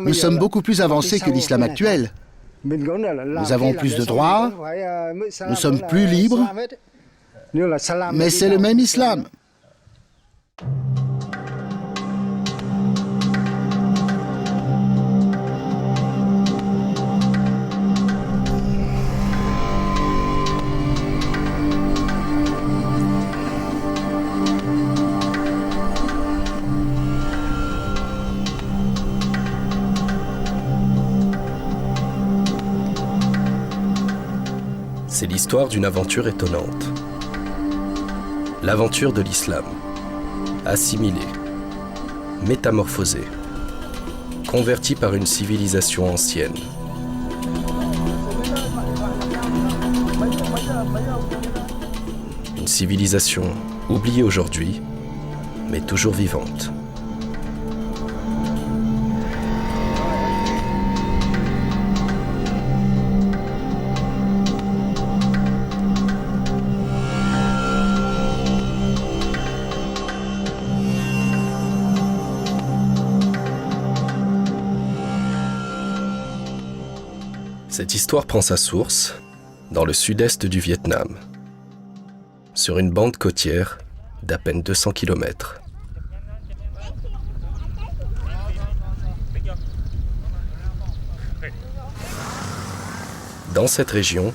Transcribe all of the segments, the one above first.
Nous sommes beaucoup plus avancés que l'islam actuel. Nous avons plus de droits, nous sommes plus libres, mais c'est le même islam. C'est l'histoire d'une aventure étonnante. L'aventure de l'islam. Assimilé, métamorphosé, converti par une civilisation ancienne. Une civilisation oubliée aujourd'hui, mais toujours vivante. Cette histoire prend sa source dans le sud-est du Vietnam, sur une bande côtière d'à peine 200 km. Dans cette région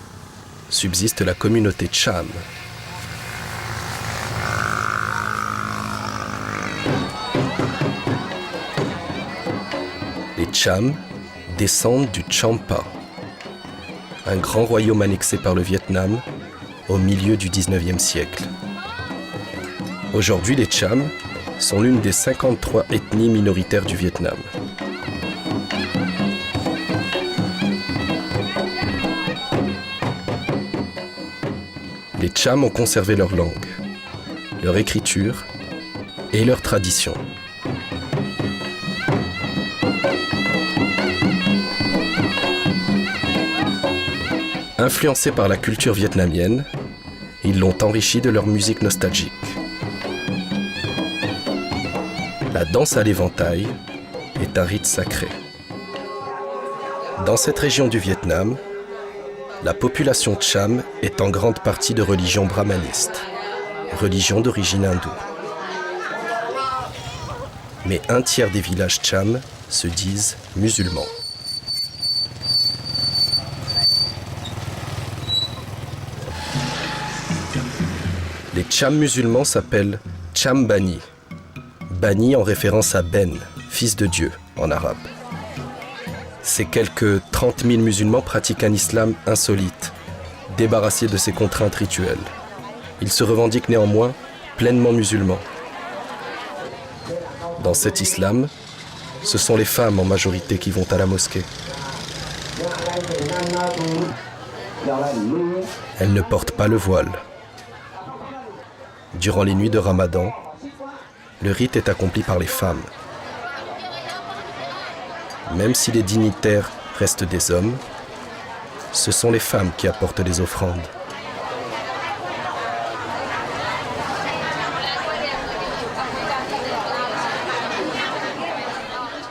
subsiste la communauté Cham. Les Cham descendent du Champa, un grand royaume annexé par le Vietnam au milieu du 19e siècle. Aujourd'hui, les Cham sont l'une des 53 ethnies minoritaires du Vietnam. Les Cham ont conservé leur langue, leur écriture et leur tradition. Influencés par la culture vietnamienne, ils l'ont enrichie de leur musique nostalgique. La danse à l'éventail est un rite sacré. Dans cette région du Vietnam, la population Cham est en grande partie de religion brahmaniste, religion d'origine hindoue. Mais un tiers des villages Cham se disent musulmans. Les Cham musulmans s'appellent Cham Bani. Bani en référence à Ben, fils de Dieu en arabe. Ces quelques 30 000 musulmans pratiquent un islam insolite, débarrassé de ses contraintes rituelles. Ils se revendiquent néanmoins pleinement musulmans. Dans cet islam, ce sont les femmes en majorité qui vont à la mosquée. Elles ne portent pas le voile. Durant les nuits de Ramadan, le rite est accompli par les femmes. Même si les dignitaires restent des hommes, ce sont les femmes qui apportent les offrandes.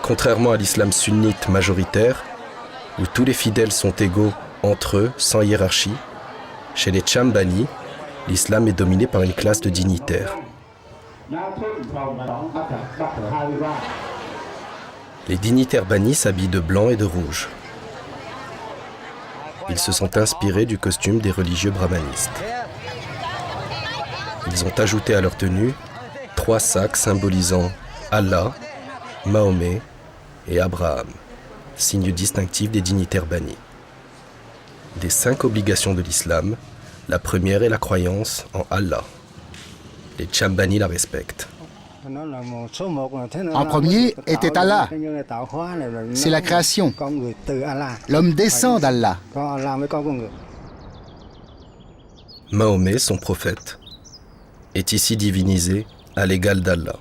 Contrairement à l'islam sunnite majoritaire, où tous les fidèles sont égaux entre eux, sans hiérarchie, chez les Cham Bani, l'islam est dominé par une classe de dignitaires. Les dignitaires Bani s'habillent de blanc et de rouge. Ils se sont inspirés du costume des religieux brahmanistes. Ils ont ajouté à leur tenue 3 sacs symbolisant Allah, Mahomet et Abraham, signe distinctif des dignitaires Bani. Des 5 obligations de l'islam, la première est la croyance en Allah. Les Cham Bani la respectent. En premier était Allah. C'est la création. L'homme descend d'Allah. Mahomet, son prophète, est ici divinisé à l'égal d'Allah.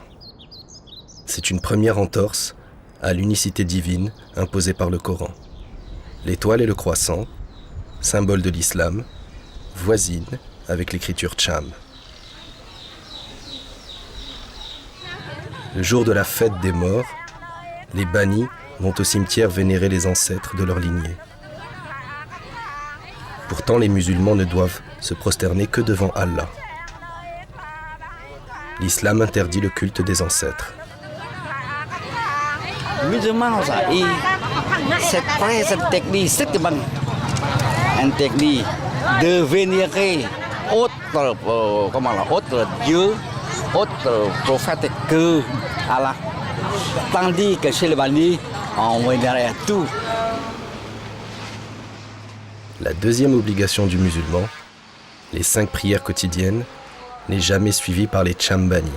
C'est une première entorse à l'unicité divine imposée par le Coran. L'étoile et le croissant, symbole de l'islam, voisinent avec l'écriture Cham. Le jour de la fête des morts, les bannis vont au cimetière vénérer les ancêtres de leur lignée. Pourtant, les musulmans ne doivent se prosterner que devant Allah. L'islam interdit le culte des ancêtres. Musulman c'est presque technique, c'est une technique de vénérer autre Dieu, autre prophète que Allah. Tandis que chez les bannis, on vénère tout. La deuxième obligation du musulman, les 5 prières quotidiennes, n'est jamais suivie par les Cham Bani.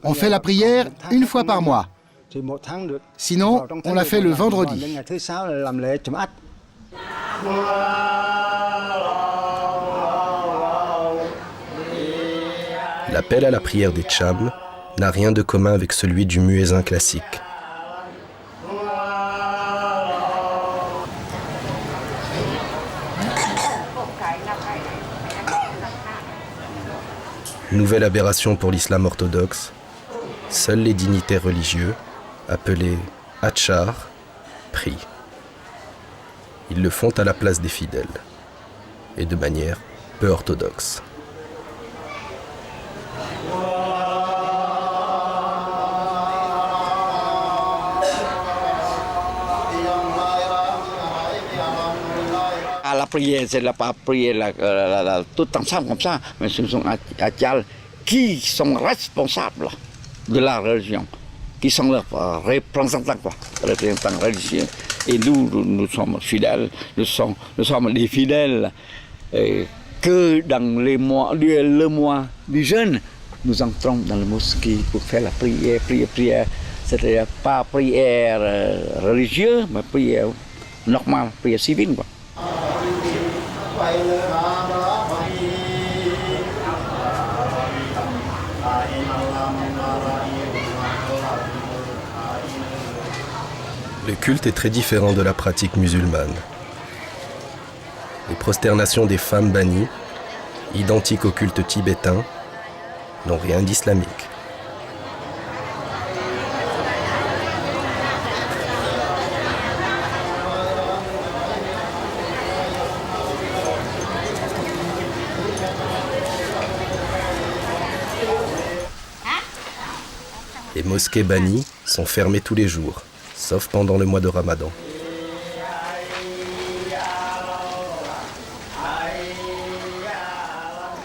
On fait la prière une fois par mois. Sinon, on la fait le vendredi. L'appel à la prière des Cham n'a rien de commun avec celui du muezzin classique. Nouvelle aberration pour l'islam orthodoxe, seuls les dignitaires religieux, appelés Atchar, prient. Ils le font à la place des fidèles, et de manière peu orthodoxe. La prière, c'est la prière tout ensemble comme ça, mais ce sont Atchal qui sont responsables de la religion, qui sont leurs représentants religieux. Et nous sommes fidèles, nous sommes les fidèles. Que dans le mois du jeûne, nous entrons dans la mosquée pour faire la prière. C'est-à-dire pas prière religieuse, mais prière normale, prière civile, quoi. Le culte est très différent de la pratique musulmane. Les prosternations des femmes bannies, identiques au culte tibétain, n'ont rien d'islamique. Les mosquées bannies sont fermées tous les jours, sauf pendant le mois de Ramadan.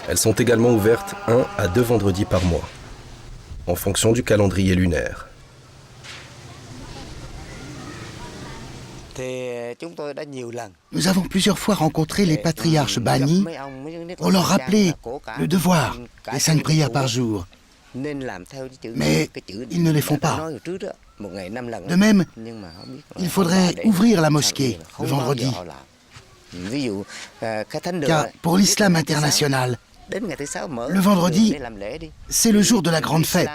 Elles sont également ouvertes 1 à 2 vendredis par mois, en fonction du calendrier lunaire. Nous avons plusieurs fois rencontré les patriarches bannis pour leur rappeler le devoir des 5 prières par jour. Mais ils ne les font pas. De même, il faudrait ouvrir la mosquée le vendredi. Car pour l'islam international, le vendredi, c'est le jour de la grande fête.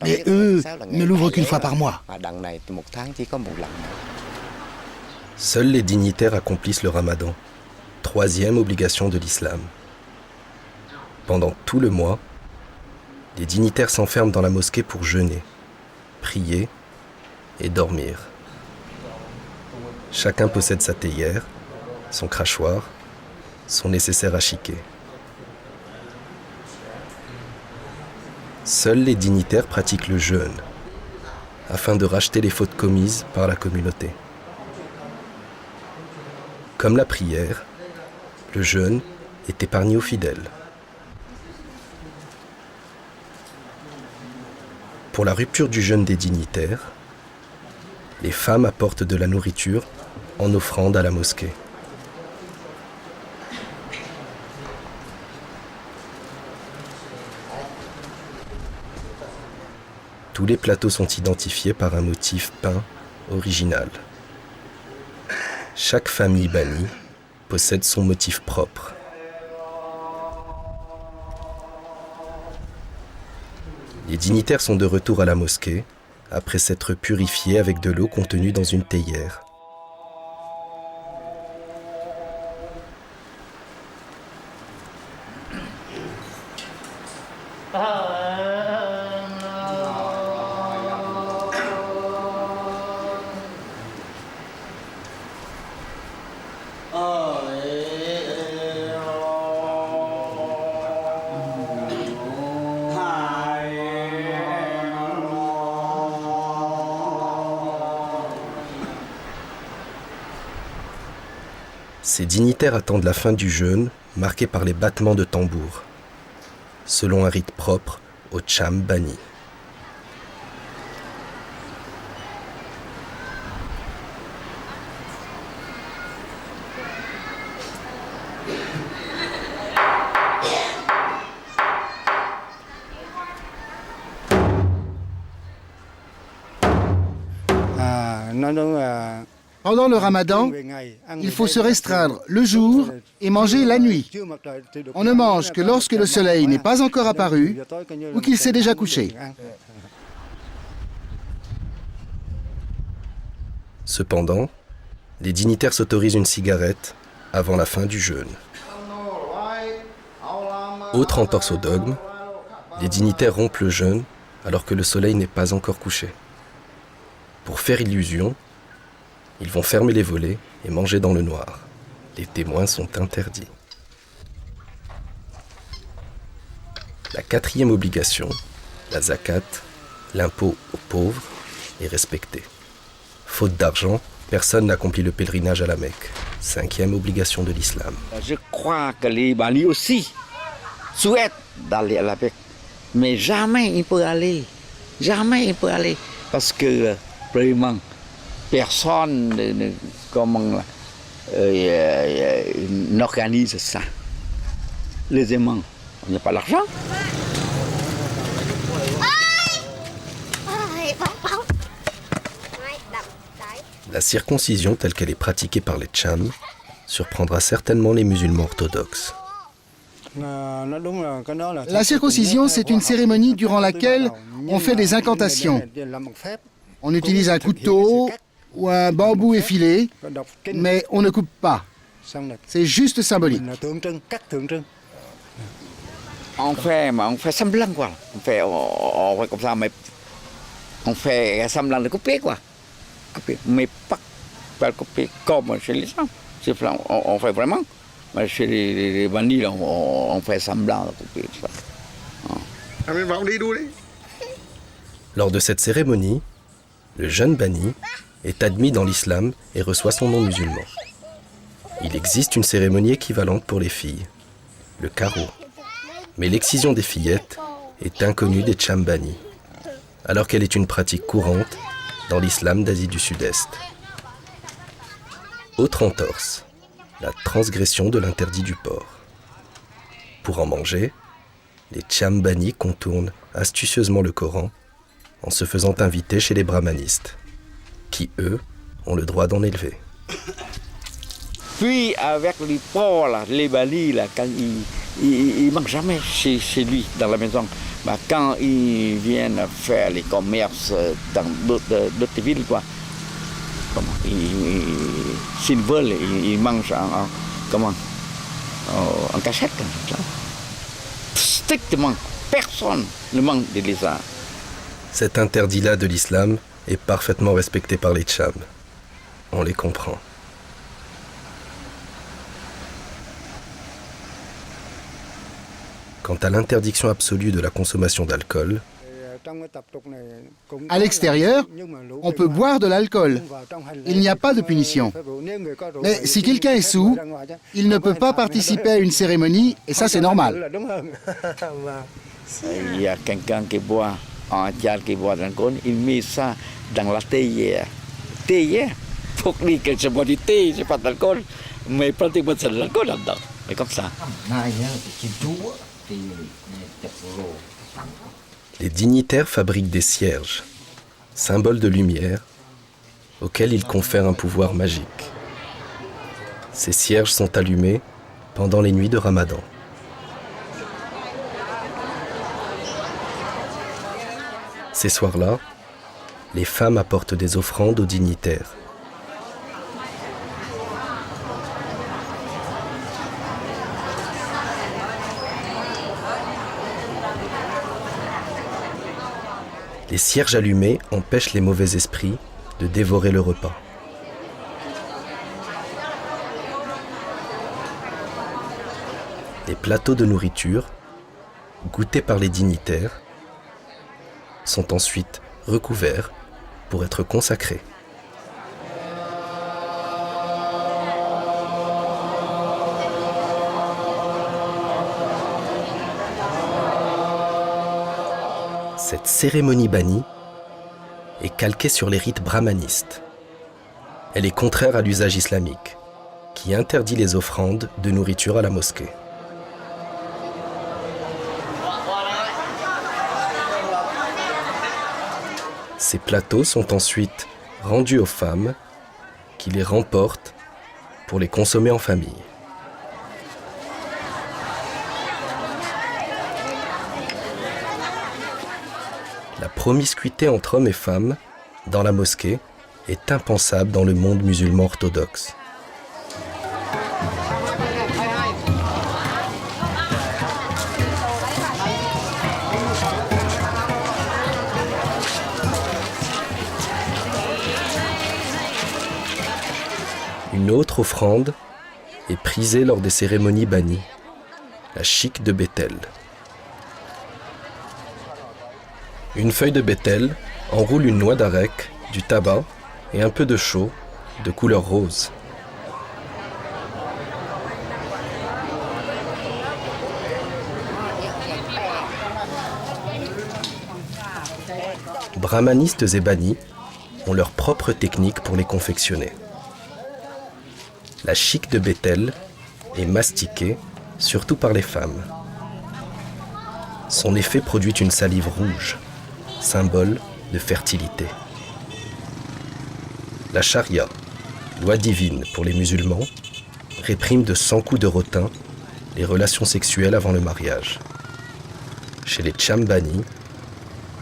Mais eux ne l'ouvrent qu'une fois par mois. Seuls les dignitaires accomplissent le ramadan, 3e obligation de l'islam. Pendant tout le mois, les dignitaires s'enferment dans la mosquée pour jeûner, prier et dormir. Chacun possède sa théière, son crachoir, son nécessaire à chiquer. Seuls les dignitaires pratiquent le jeûne, afin de racheter les fautes commises par la communauté. Comme la prière, le jeûne est épargné aux fidèles. Pour la rupture du jeûne des dignitaires, les femmes apportent de la nourriture en offrande à la mosquée. Tous les plateaux sont identifiés par un motif peint original. Chaque famille bannie possède son motif propre. Les dignitaires sont de retour à la mosquée après s'être purifiés avec de l'eau contenue dans une théière. Ces dignitaires attendent la fin du jeûne, marqué par les battements de tambour, selon un rite propre au Cham Bani. Pendant le ramadan, il faut se restreindre le jour et manger la nuit. On ne mange que lorsque le soleil n'est pas encore apparu ou qu'il s'est déjà couché. Cependant, les dignitaires s'autorisent une cigarette avant la fin du jeûne. Autre entorse au dogme, les dignitaires rompent le jeûne alors que le soleil n'est pas encore couché. Pour faire illusion, ils vont fermer les volets et manger dans le noir. Les témoins sont interdits. La quatrième obligation, la zakat, l'impôt aux pauvres, est respectée. Faute d'argent, personne n'accomplit le pèlerinage à la Mecque. Cinquième obligation de l'islam. Je crois que les Bani aussi souhaitent d'aller à la Mecque. Mais jamais ils peuvent aller. Jamais ils peuvent aller. Parce que, vraiment, personne n'organise ça. Les aimants, on n'a pas l'argent. La circoncision telle qu'elle est pratiquée par les Cham surprendra certainement les musulmans orthodoxes. La circoncision, c'est une cérémonie durant laquelle on fait des incantations. On utilise un couteau ou un bambou effilé, mais on ne coupe pas. C'est juste symbolique. On fait semblant quoi. On fait comme ça, mais on fait semblant de couper quoi. Mais pas couper comme chez les gens. On fait vraiment. Mais chez les bandits, on fait semblant de couper. Lors de cette cérémonie, le jeune Bani est admis dans l'islam et reçoit son nom musulman. Il existe une cérémonie équivalente pour les filles, le karo. Mais l'excision des fillettes est inconnue des Cham Bani, alors qu'elle est une pratique courante dans l'islam d'Asie du Sud-Est. Autre entorse, la transgression de l'interdit du porc. Pour en manger, les Cham Bani contournent astucieusement le Coran en se faisant inviter chez les brahmanistes, qui, eux, ont le droit d'en élever. Puis, avec les porcs, là, les Bani, là, quand ils ne mangent jamais chez lui, dans la maison. Bah, quand ils viennent faire les commerces dans d'autres villes, quoi, s'ils veulent, ils mangent en cachette. Comme ça. Strictement, personne ne mange des lézards. Cet interdit-là de l'islam est parfaitement respecté par les Cham. On les comprend. Quant à l'interdiction absolue de la consommation d'alcool, à l'extérieur, on peut boire de l'alcool. Il n'y a pas de punition. Mais si quelqu'un est saoul, il ne peut pas participer à une cérémonie, et ça c'est normal. Il y a quelqu'un qui boit un attial qui boit de l'alcool, il met ça dans la théière. Théière, pour dire que c'est pas du thé, c'est pas d'alcool, mais pratiquement c'est de l'alcool là-dedans. C'est comme ça. Les dignitaires fabriquent des cierges, symboles de lumière, auxquels ils confèrent un pouvoir magique. Ces cierges sont allumés pendant les nuits de Ramadan. Ces soirs-là, les femmes apportent des offrandes aux dignitaires. Les cierges allumés empêchent les mauvais esprits de dévorer le repas. Les plateaux de nourriture, goûtés par les dignitaires, sont ensuite recouverts pour être consacrés. Cette cérémonie bannie est calquée sur les rites brahmanistes. Elle est contraire à l'usage islamique, qui interdit les offrandes de nourriture à la mosquée. Ces plateaux sont ensuite rendus aux femmes qui les remportent pour les consommer en famille. La promiscuité entre hommes et femmes dans la mosquée est impensable dans le monde musulman orthodoxe. Une autre offrande est prisée lors des cérémonies bannies, la chique de Bethel. Une feuille de Bethel enroule une noix d'arec, du tabac et un peu de chaux de couleur rose. Brahmanistes et bannis ont leur propre technique pour les confectionner. La chique de Bethel est mastiquée, surtout par les femmes. Son effet produit une salive rouge, symbole de fertilité. La charia, loi divine pour les musulmans, réprime de 100 coups de rotin les relations sexuelles avant le mariage. Chez les Chambani,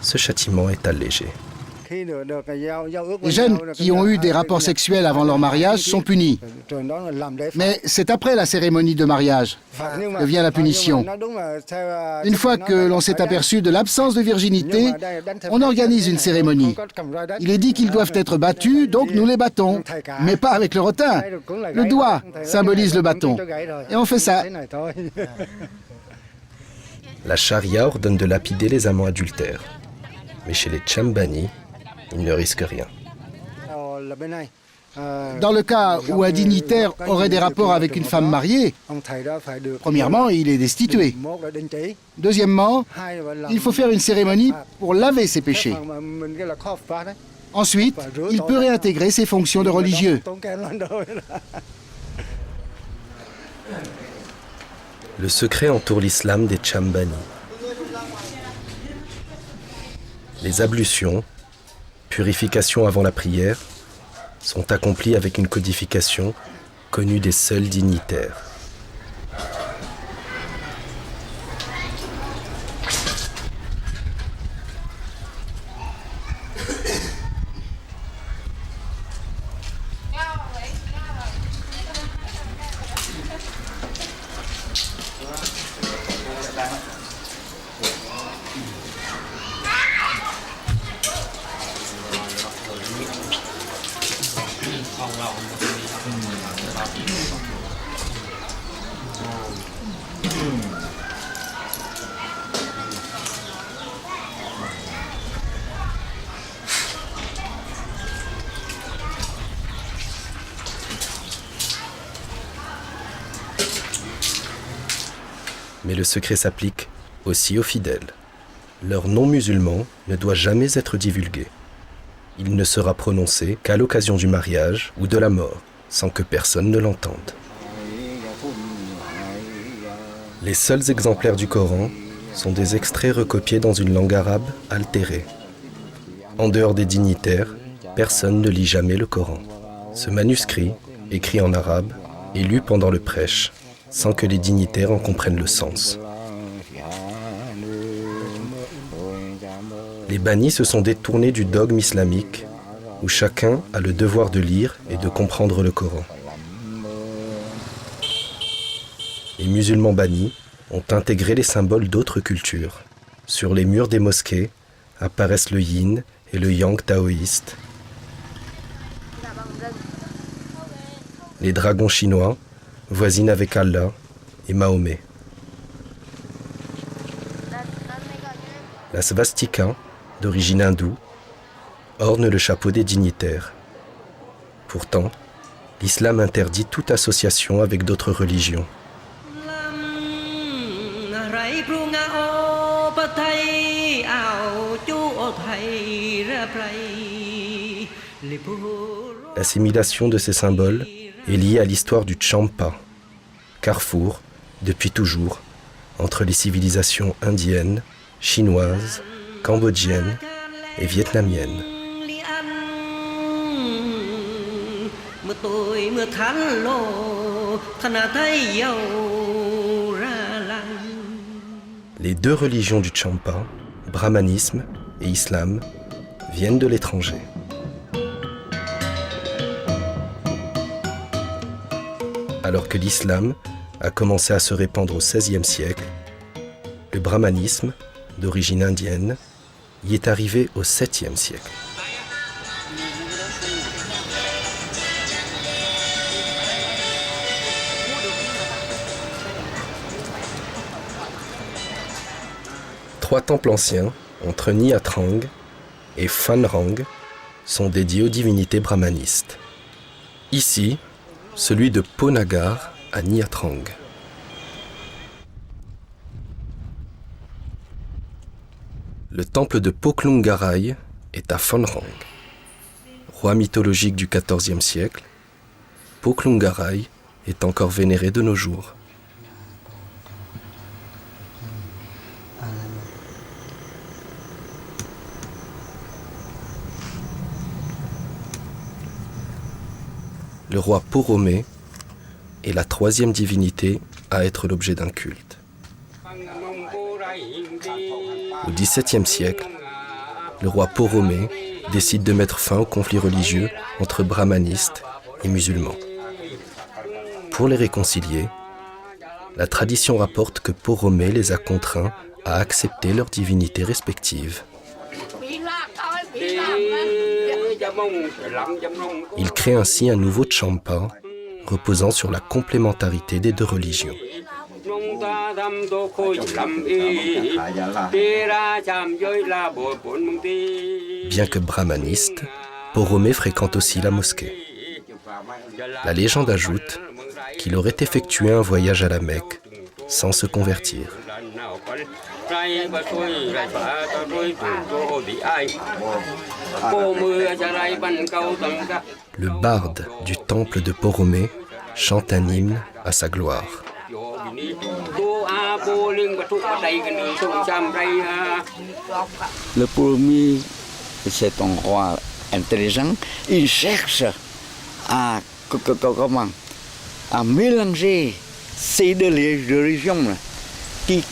ce châtiment est allégé. Les jeunes qui ont eu des rapports sexuels avant leur mariage sont punis. Mais c'est après la cérémonie de mariage que vient la punition. Une fois que l'on s'est aperçu de l'absence de virginité, on organise une cérémonie. Il est dit qu'ils doivent être battus, donc nous les battons. Mais pas avec le rotin. Le doigt symbolise le bâton. Et on fait ça. La charia ordonne de lapider les amants adultères. Mais chez les Chambani, ils ne risquent rien. Dans le cas où un dignitaire aurait des rapports avec une femme mariée, premièrement, il est destitué. Deuxièmement, il faut faire une cérémonie pour laver ses péchés. Ensuite, il peut réintégrer ses fonctions de religieux. Le secret entoure l'islam des Chambani. Les ablutions, purification avant la prière, sont accomplies avec une codification connue des seuls dignitaires. Mais le secret s'applique aussi aux fidèles. Leur nom musulman ne doit jamais être divulgué. Il ne sera prononcé qu'à l'occasion du mariage ou de la mort, sans que personne ne l'entende. Les seuls exemplaires du Coran sont des extraits recopiés dans une langue arabe altérée. En dehors des dignitaires, personne ne lit jamais le Coran. Ce manuscrit, écrit en arabe, est lu pendant le prêche, sans que les dignitaires en comprennent le sens. Les bannis se sont détournés du dogme islamique, où chacun a le devoir de lire et de comprendre le Coran. Les musulmans bannis ont intégré les symboles d'autres cultures. Sur les murs des mosquées apparaissent le yin et le yang taoïste. Les dragons chinois voisinent avec Allah et Mahomet. La svastika, d'origine hindoue, orne le chapeau des dignitaires. Pourtant, l'islam interdit toute association avec d'autres religions. L'assimilation de ces symboles est liée à l'histoire du Champa, carrefour, depuis toujours, entre les civilisations indiennes, chinoises, cambodgiennes et vietnamiennes. Les deux religions du Champa, brahmanisme et islam, viennent de l'étranger. Alors que l'islam a commencé à se répandre au XVIe siècle, le brahmanisme, d'origine indienne, y est arrivé au VIIe siècle. Trois temples anciens, entre Niatrang et Phanrang, sont dédiés aux divinités brahmanistes. Ici, celui de Ponagar à Niatrang. Le temple de Poklungarai est à Phanrang. Roi mythologique du XIVe siècle, Poklungarai est encore vénéré de nos jours. Le roi Poromé est la troisième divinité à être l'objet d'un culte. Au XVIIe siècle, le roi Poromé décide de mettre fin aux conflits religieux entre brahmanistes et musulmans. Pour les réconcilier, la tradition rapporte que Poromé les a contraints à accepter leurs divinités respectives. Il crée ainsi un nouveau Champa reposant sur la complémentarité des deux religions. Bien que brahmaniste, Poromé fréquente aussi la mosquée. La légende ajoute qu'il aurait effectué un voyage à la Mecque sans se convertir. Le barde du temple de Poromé chante un hymne à sa gloire. Le Poromé, c'est un roi intelligent. Il cherche à mélanger ces deux religions qui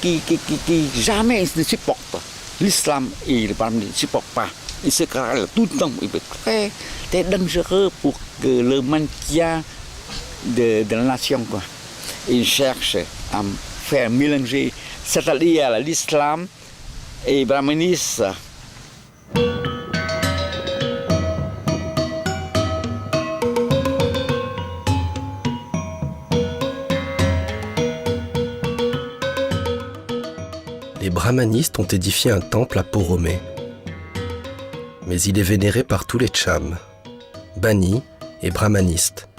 jamais ne supportent. L'islam et le brahmanisme ne supportent pas. Ils se querellent tout le temps. Il est très dangereux pour que le maintien de la nation. Quoi. Il cherche à faire mélanger, c'est-à-dire l'islam et le brahmanisme. Les brahmanistes ont édifié un temple à Poromé. Mais il est vénéré par tous les Chams, bannis et brahmanistes,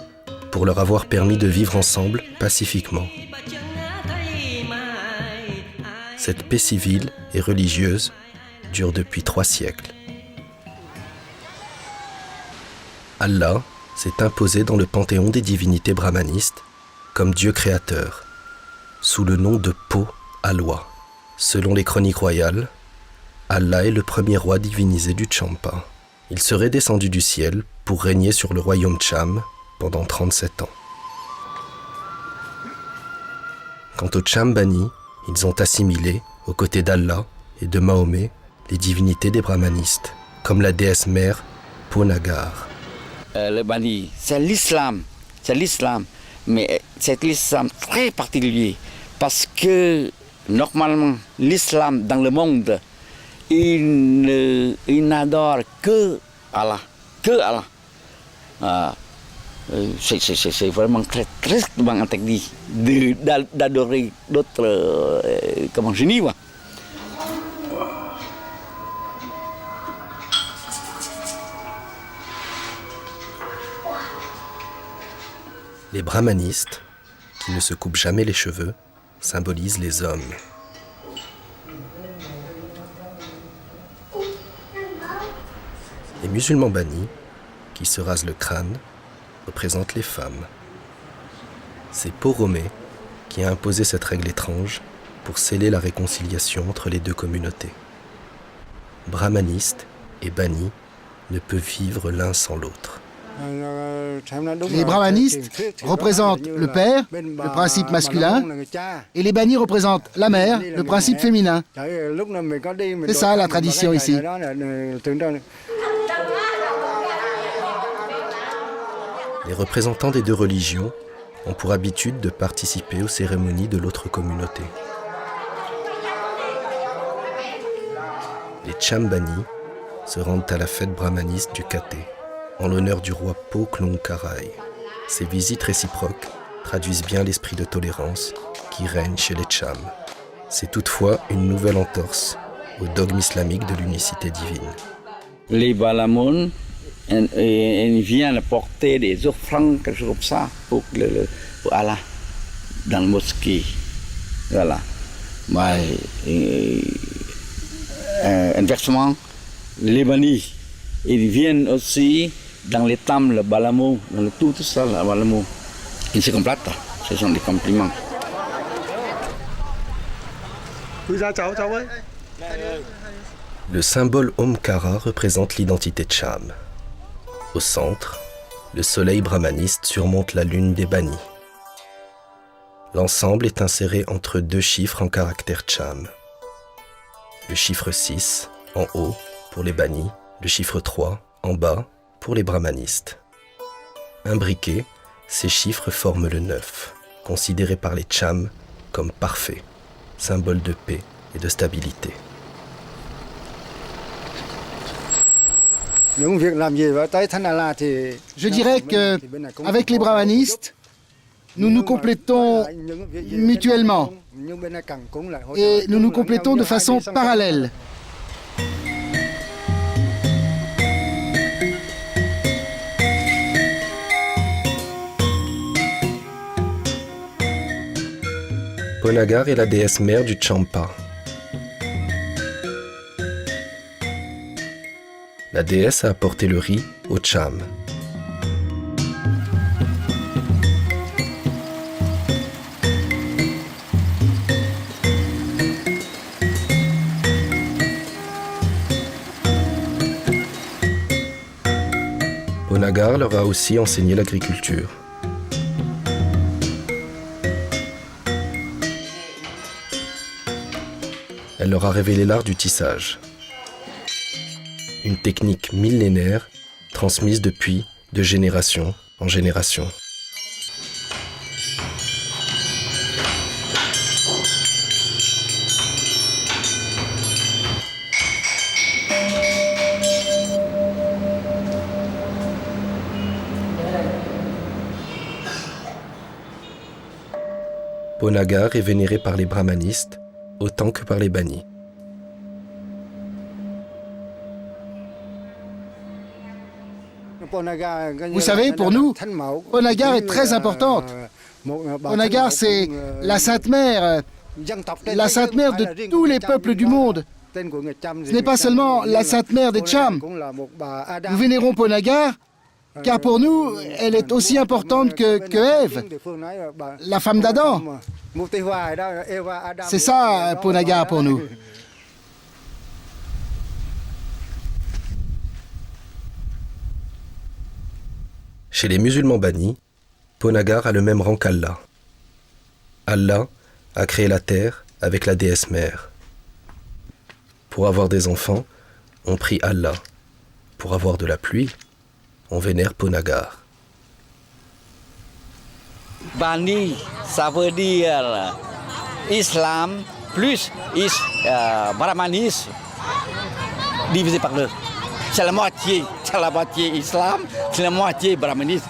pour leur avoir permis de vivre ensemble pacifiquement. Cette paix civile et religieuse dure depuis 3 siècles. Allah s'est imposé dans le panthéon des divinités brahmanistes comme Dieu créateur, sous le nom de Po-Alwa. Selon les chroniques royales, Allah est le premier roi divinisé du Champa. Il serait descendu du ciel pour régner sur le royaume Cham pendant 37 ans. Quant aux Cham bannis, ils ont assimilé, aux côtés d'Allah et de Mahomet, les divinités des brahmanistes, comme la déesse mère Ponagar. Le banni, c'est l'islam, mais c'est l'islam très particulier, parce que normalement, l'islam dans le monde, il n'adore que Allah. C'est vraiment très tristement interdit d'adorer d'autres génies. Les brahmanistes, qui ne se coupent jamais les cheveux, symbolisent les hommes. Les musulmans bannis, qui se rasent le crâne, représentent les femmes. C'est Poromé qui a imposé cette règle étrange pour sceller la réconciliation entre les deux communautés. Brahmanistes et bannis ne peuvent vivre l'un sans l'autre. Les brahmanistes représentent le père, le principe masculin, et les bannis représentent la mère, le principe féminin. C'est ça la tradition ici. Les représentants des deux religions ont pour habitude de participer aux cérémonies de l'autre communauté. Les Chambani se rendent à la fête brahmaniste du Katé, en l'honneur du roi Po Klong Karai. Ces visites réciproques traduisent bien l'esprit de tolérance qui règne chez les Cham. C'est toutefois une nouvelle entorse au dogme islamique de l'unicité divine. Les Balamoun viennent porter des offrandes, quelque chose comme ça, pour Allah, dans la mosquée. Voilà. Inversement, les bannis, ils viennent aussi dans les temples, le Balamou, dans tout ça, le Balamou. Ils se complètent, ce sont des compliments. Le symbole Omkara représente l'identité Cham. Au centre, le soleil brahmaniste surmonte la lune des bannis. L'ensemble est inséré entre deux chiffres en caractère Cham. Le chiffre 6 en haut pour les bannis, le chiffre 3 en bas pour les brahmanistes. Imbriqués, ces chiffres forment le 9, considéré par les Cham comme parfait, symbole de paix et de stabilité. Je dirais qu'avec les brahmanistes, nous nous complétons mutuellement et nous nous complétons de façon parallèle. Ponagar est la déesse mère du Champa. La déesse a apporté le riz aux Cham. Ponagar leur a aussi enseigné l'agriculture. Elle leur a révélé l'art du tissage. Une technique millénaire transmise depuis de génération en génération. Ponagar est vénéré par les brahmanistes autant que par les bannis. Vous savez, pour nous, Ponagar est très importante. Ponagar, c'est la Sainte Mère de tous les peuples du monde. Ce n'est pas seulement la Sainte Mère des Cham. Nous vénérons Ponagar, car pour nous, elle est aussi importante que Ève, la femme d'Adam. C'est ça, Ponagar, pour nous. Chez les musulmans bannis, Ponagar a le même rang qu'Allah. Allah a créé la terre avec la déesse mère. Pour avoir des enfants, on prie Allah. Pour avoir de la pluie, on vénère Ponagar. Bani, ça veut dire islam plus brahmanisme divisé par deux. C'est la moitié islam, c'est la moitié brahmanisme.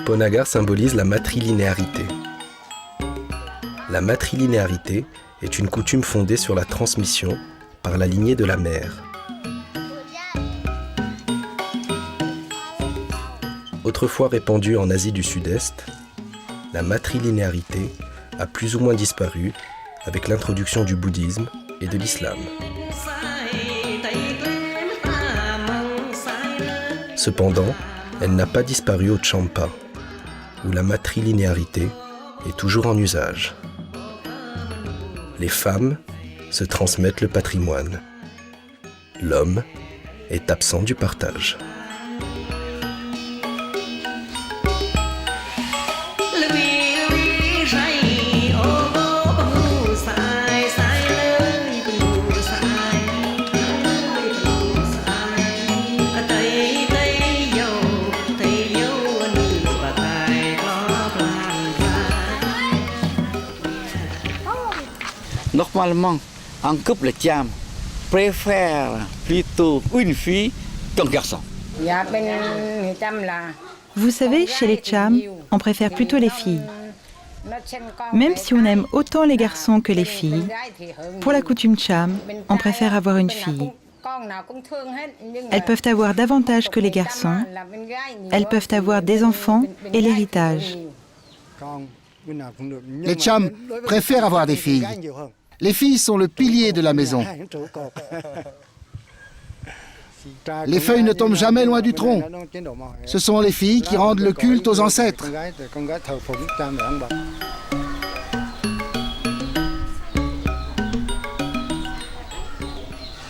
Ponagar symbolise la matrilinéarité. La matrilinéarité est une coutume fondée sur la transmission par la lignée de la mère. Autrefois répandue en Asie du Sud-Est, la matrilinéarité a plus ou moins disparu avec l'introduction du bouddhisme et de l'islam. Cependant, elle n'a pas disparu au Champa, où la matrilinéarité est toujours en usage. Les femmes se transmettent le patrimoine. L'homme est absent du partage. Normalement, un couple de cham préfère plutôt une fille qu'un garçon. Vous savez, chez les Cham, on préfère plutôt les filles. Même si on aime autant les garçons que les filles, pour la coutume Cham, on préfère avoir une fille. Elles peuvent avoir davantage que les garçons. Elles peuvent avoir des enfants et l'héritage. Les Cham préfèrent avoir des filles. Les filles sont le pilier de la maison. Les feuilles ne tombent jamais loin du tronc. Ce sont les filles qui rendent le culte aux ancêtres.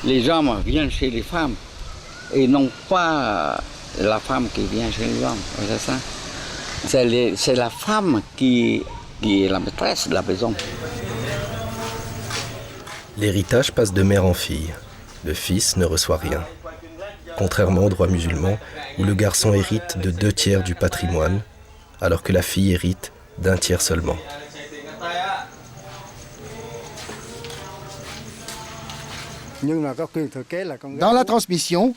Les hommes viennent chez les femmes et non pas la femme qui vient chez les hommes. C'est ça. C'est la femme qui est la maîtresse de la maison. L'héritage passe de mère en fille. Le fils ne reçoit rien. Contrairement au droit musulman, où le garçon hérite de 2/3 du patrimoine, alors que la fille hérite d'1/3 seulement. Dans la transmission,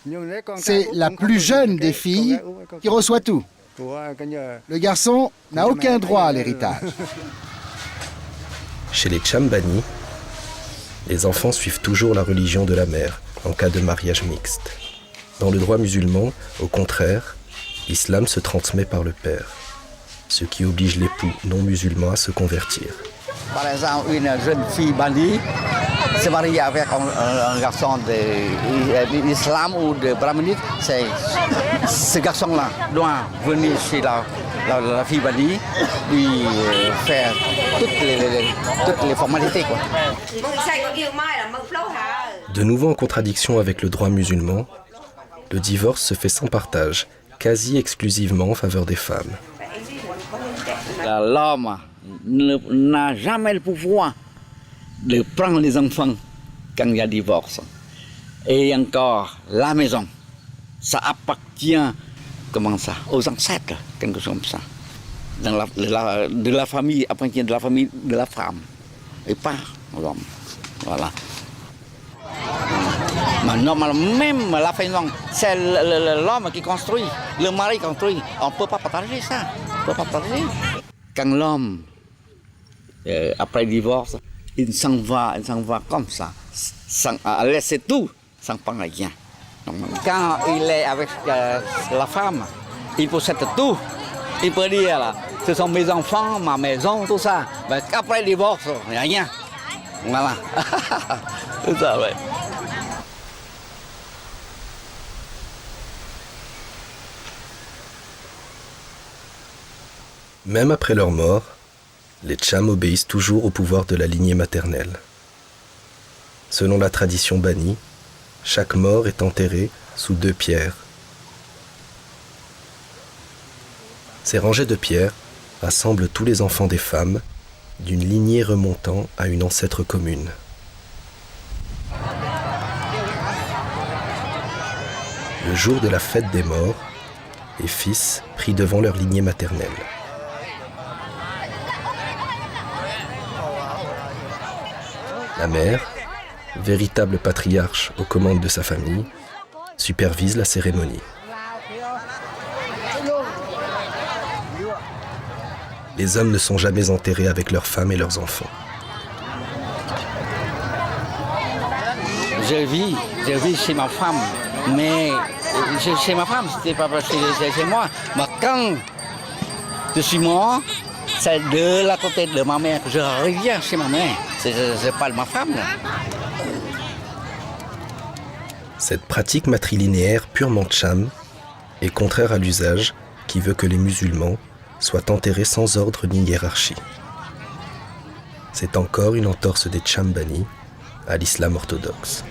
c'est la plus jeune des filles qui reçoit tout. Le garçon n'a aucun droit à l'héritage. Chez les Cham Bani, les enfants suivent toujours la religion de la mère en cas de mariage mixte. Dans le droit musulman, au contraire, l'islam se transmet par le père, ce qui oblige l'époux non musulman à se convertir. Par exemple, une jeune fille Bani se marie avec un garçon d'islam ou de brahmanite, ce garçon-là doit venir chez la fille Bani lui faire toutes les formalités, quoi. De nouveau en contradiction avec le droit musulman, le divorce se fait sans partage, quasi exclusivement en faveur des femmes. L'homme n'a jamais le pouvoir de prendre les enfants quand il y a divorce. Et encore, la maison, ça appartient, comment ça, aux ancêtres, quelque chose comme ça. De la famille, appartient de la famille de la femme, et pas l'homme. Voilà. Mais normalement, même la maison, c'est l'homme qui construit, le mari construit. On ne peut pas partager ça. On peut pas partager. Quand l'homme, après le divorce, il s'en va comme ça, sans laisser tout, sans prendre rien. Donc, quand il est avec la femme, il possède tout. Il peut dire, là, ce sont mes enfants, ma maison, tout ça. Mais après le divorce, il n'y a rien. Voilà. C'est ça, ouais. Même après leur mort, les Cham obéissent toujours au pouvoir de la lignée maternelle. Selon la tradition Bani, chaque mort est enterré sous 2 pierres. Ces rangées de pierres rassemblent tous les enfants des femmes d'une lignée remontant à une ancêtre commune. Le jour de la fête des morts, les fils prient devant leur lignée maternelle. La mère, véritable patriarche aux commandes de sa famille, supervise la cérémonie. Les hommes ne sont jamais enterrés avec leurs femmes et leurs enfants. Je vis chez ma femme, mais C'est ma femme, c'était pas parce que c'est moi. Mais quand je suis mort, c'est de la côté de ma mère que je reviens chez ma mère. C'est pas ma femme. Là. Cette pratique matrilinéaire purement tcham est contraire à l'usage qui veut que les musulmans soient enterrés sans ordre ni hiérarchie. C'est encore une entorse des Tchambani à l'islam orthodoxe.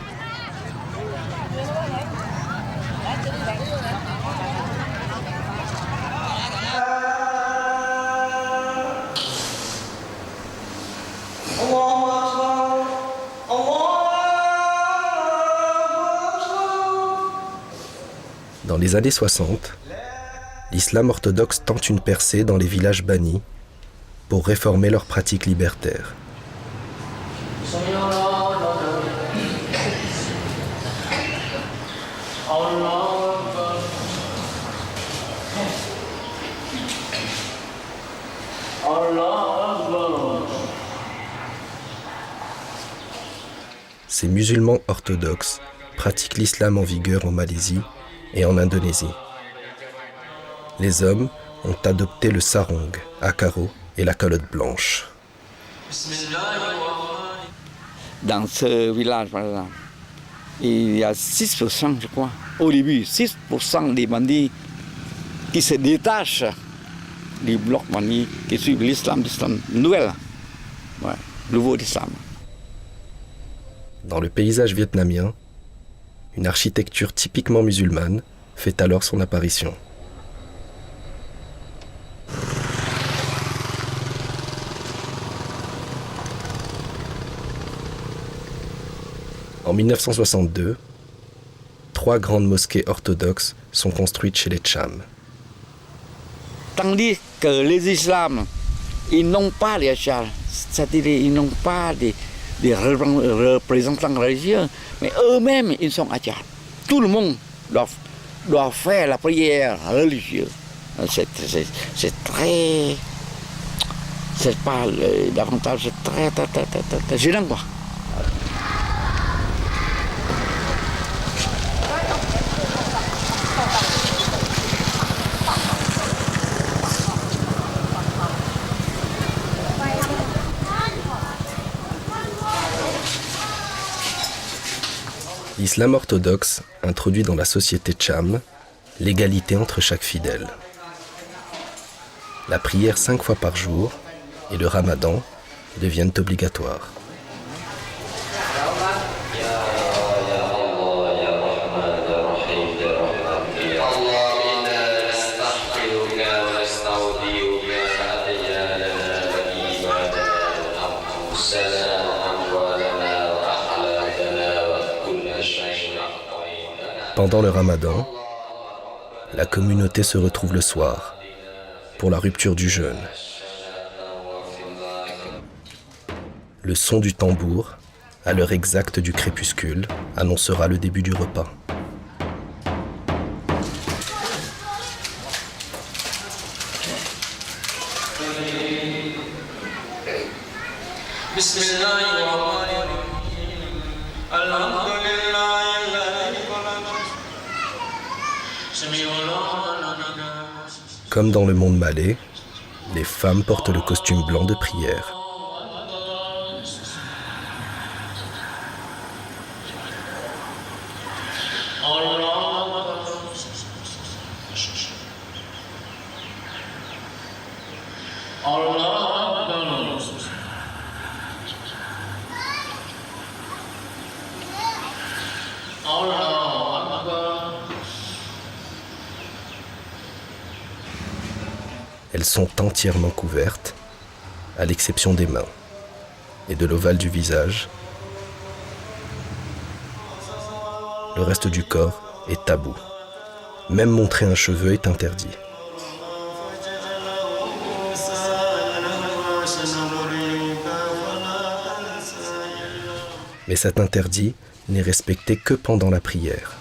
Dans les années 60, l'islam orthodoxe tente une percée dans les villages bannis pour réformer leurs pratiques libertaires. Ces musulmans orthodoxes pratiquent l'islam en vigueur en Malaisie et en Indonésie. Les hommes ont adopté le sarong à carreaux et la calotte blanche. Dans ce village, par exemple, il y a 6%, je crois. Au début, 6% des bandits qui se détachent du bloc bandit qui suivent l'islam nouvel, ouais, nouveau islam. Dans le paysage vietnamien, une architecture typiquement musulmane fait alors son apparition. En 1962, 3 grandes mosquées orthodoxes sont construites chez les Tcham. Tandis que les islams, ils n'ont pas les achats, c'est-à-dire ils n'ont pas des représentants religieux, mais eux-mêmes, ils sont achats. Tout le monde doit faire la prière religieuse. C'est très... C'est pas davantage, c'est très gênant, quoi. L'islam orthodoxe introduit dans la société tcham l'égalité entre chaque fidèle. La prière 5 fois par jour et le ramadan deviennent obligatoires. Pendant le ramadan, la communauté se retrouve le soir pour la rupture du jeûne. Le son du tambour, à l'heure exacte du crépuscule, annoncera le début du repas. Comme dans le monde malais, les femmes portent le costume blanc de prière. Elles sont entièrement couvertes, à l'exception des mains et de l'ovale du visage. Le reste du corps est tabou. Même montrer un cheveu est interdit. Mais cet interdit n'est respecté que pendant la prière.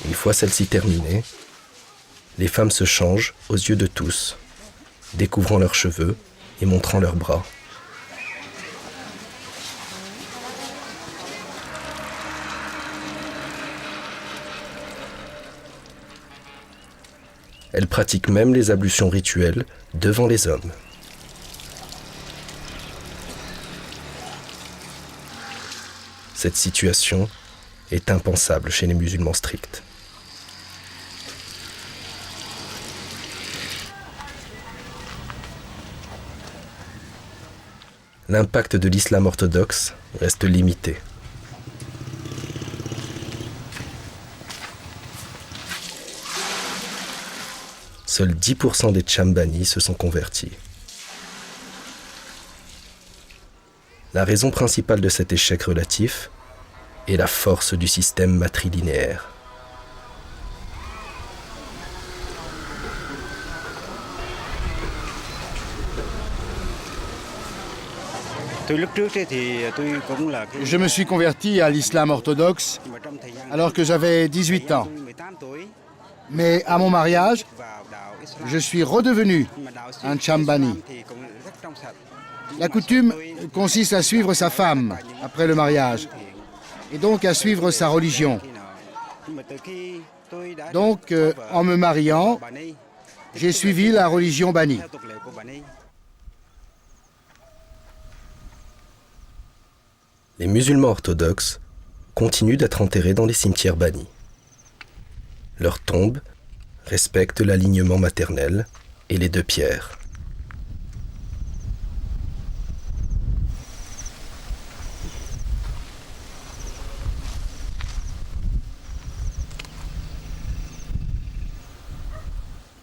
Une fois celle-ci terminée, les femmes se changent aux yeux de tous, découvrant leurs cheveux et montrant leurs bras. Elles pratiquent même les ablutions rituelles devant les hommes. Cette situation est impensable chez les musulmans stricts. L'impact de l'islam orthodoxe reste limité. Seuls 10% des Chambani se sont convertis. La raison principale de cet échec relatif est la force du système matrilinéaire. Je me suis converti à l'islam orthodoxe alors que j'avais 18 ans. Mais à mon mariage, je suis redevenu un Chambani. La coutume consiste à suivre sa femme après le mariage et donc à suivre sa religion. Donc, en me mariant, j'ai suivi la religion Bani. Les musulmans orthodoxes continuent d'être enterrés dans les cimetières Bani. Leurs tombes respectent l'alignement maternel et les 2 pierres.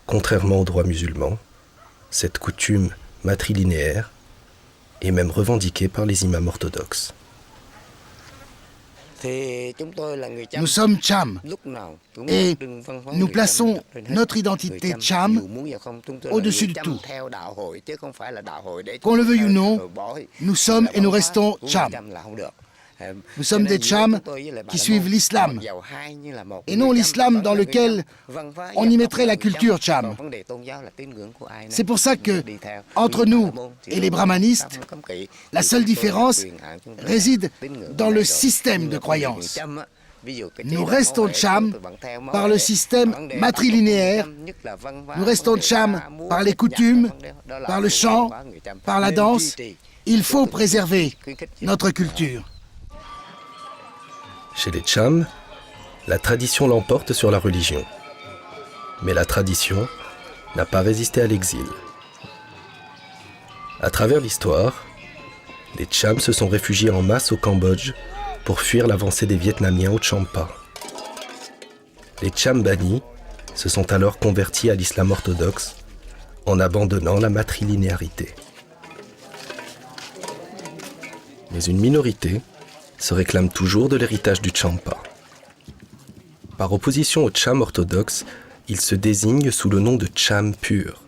Contrairement au droit musulman, cette coutume matrilinéaire est même revendiquée par les imams orthodoxes. Nous sommes Cham et nous plaçons notre identité Cham au-dessus de tout. Qu'on le veuille ou non, nous sommes et nous restons Cham. Nous sommes des Cham qui suivent l'islam et non l'islam dans lequel on y mettrait la culture Cham. C'est pour ça que, entre nous et les brahmanistes, la seule différence réside dans le système de croyance. Nous restons Cham par le système matrilinéaire, nous restons Cham par les coutumes, par le chant, par la danse. Il faut préserver notre culture. Chez les Cham, la tradition l'emporte sur la religion. Mais la tradition n'a pas résisté à l'exil. À travers l'histoire, les Cham se sont réfugiés en masse au Cambodge pour fuir l'avancée des Vietnamiens au Champa. Les Chambani se sont alors convertis à l'islam orthodoxe en abandonnant la matrilinéarité. Mais une minorité se réclame toujours de l'héritage du Champa. Par opposition aux Cham orthodoxes, ils se désignent sous le nom de Cham purs.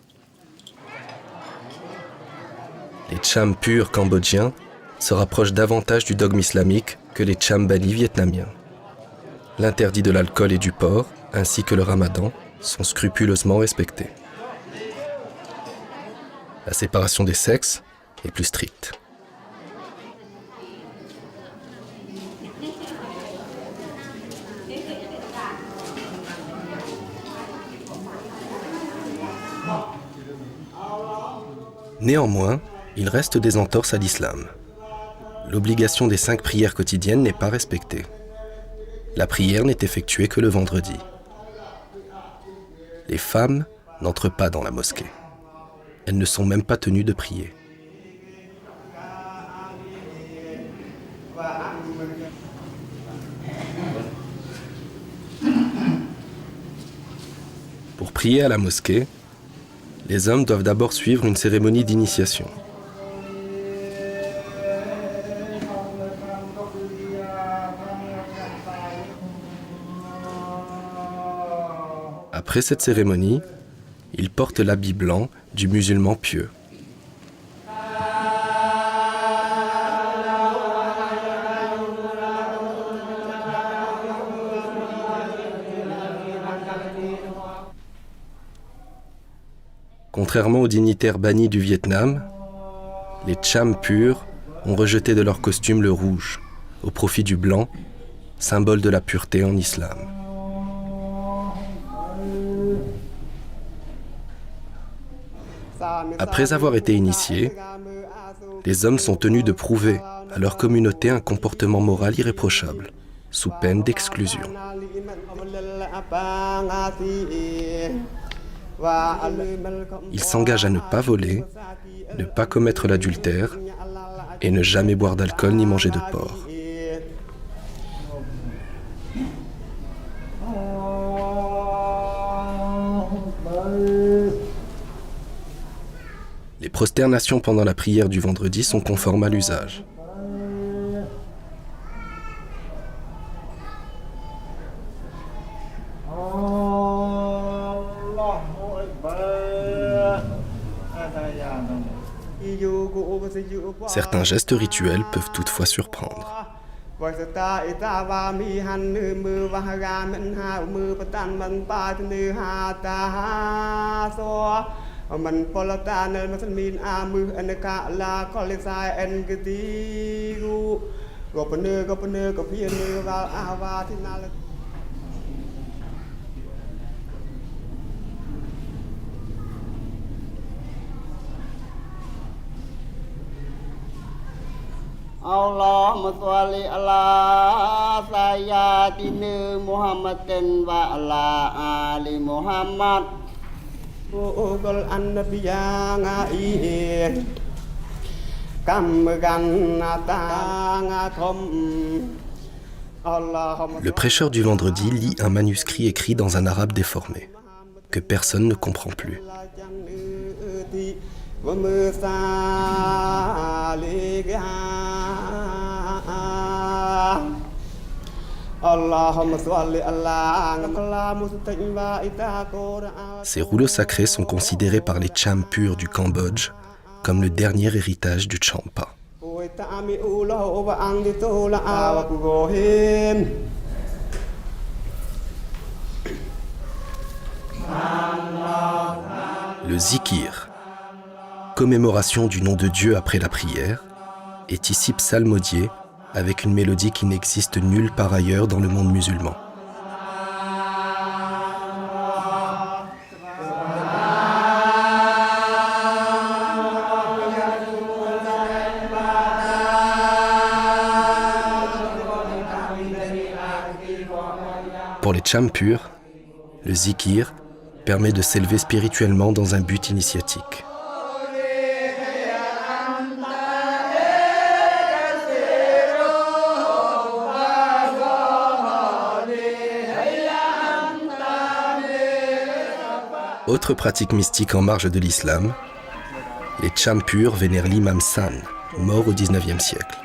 Les Cham purs cambodgiens se rapprochent davantage du dogme islamique que les Chambani vietnamiens. L'interdit de l'alcool et du porc, ainsi que le ramadan, sont scrupuleusement respectés. La séparation des sexes est plus stricte. Néanmoins, il reste des entorses à l'islam. L'obligation des 5 prières quotidiennes n'est pas respectée. La prière n'est effectuée que le vendredi. Les femmes n'entrent pas dans la mosquée. Elles ne sont même pas tenues de prier. Pour prier à la mosquée, les hommes doivent d'abord suivre une cérémonie d'initiation. Après cette cérémonie, ils portent l'habit blanc du musulman pieux. Contrairement aux dignitaires bannis du Vietnam, les Cham purs ont rejeté de leur costume le rouge, au profit du blanc, symbole de la pureté en islam. Après avoir été initiés, les hommes sont tenus de prouver à leur communauté un comportement moral irréprochable, sous peine d'exclusion. Ils s'engagent à ne pas voler, ne pas commettre l'adultère et ne jamais boire d'alcool ni manger de porc. Les prosternations pendant la prière du vendredi sont conformes à l'usage. Certains gestes rituels peuvent toutefois surprendre. Allahumma sholli ala sayyidina Muhammadin wa ala ali Muhammad. Ugol annabiya ngai Le prêcheur du vendredi lit un manuscrit écrit dans un arabe déformé, que personne ne comprend plus. Ces rouleaux sacrés sont considérés par les Cham purs du Cambodge comme le dernier héritage du Champa. Le zikir, commémoration du nom de Dieu après la prière, est ici psalmodié avec une mélodie qui n'existe nulle part ailleurs dans le monde musulman. Pour les Cham purs, le zikir permet de s'élever spirituellement dans un but initiatique. Autre pratique mystique en marge de l'islam, les Cham purs vénèrent l'imam San, mort au XIXe siècle.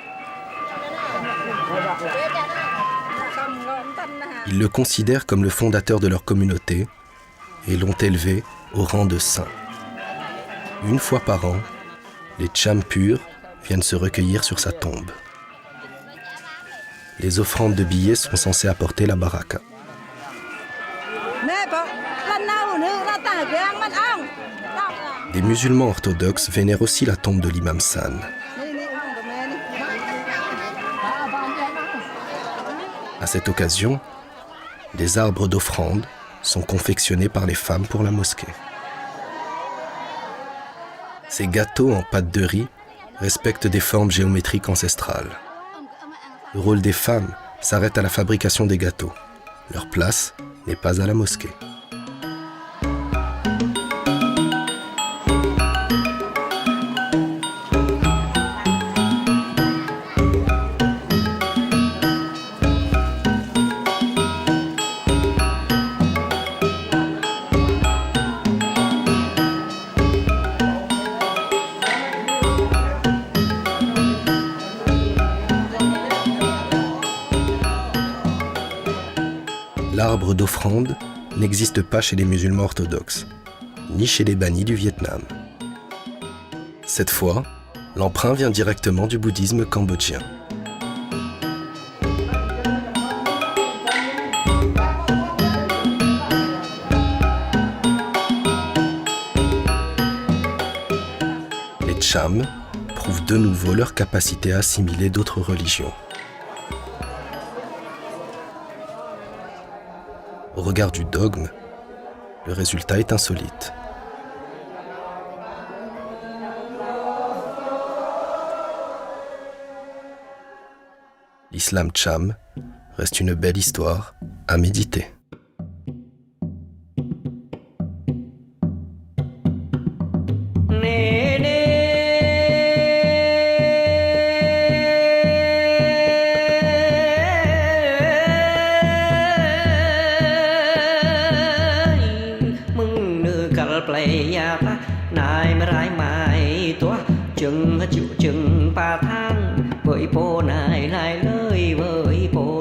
Ils le considèrent comme le fondateur de leur communauté et l'ont élevé au rang de saint. Une fois par an, les Cham purs viennent se recueillir sur sa tombe. Les offrandes de billets sont censées apporter la baraka. Des musulmans orthodoxes vénèrent aussi la tombe de l'imam San. À cette occasion, des arbres d'offrande sont confectionnés par les femmes pour la mosquée. Ces gâteaux en pâte de riz respectent des formes géométriques ancestrales. Le rôle des femmes s'arrête à la fabrication des gâteaux. Leur place n'est pas à la mosquée. L'arbre d'offrande n'existe pas chez les musulmans orthodoxes, ni chez les bannis du Vietnam. Cette fois, l'emprunt vient directement du bouddhisme cambodgien. Les Cham prouvent de nouveau leur capacité à assimiler d'autres religions. Au regard du dogme, le résultat est insolite. Islam Cham reste une belle histoire à méditer. chừng chịu chừng 3 tháng với phố này lại lơi với phố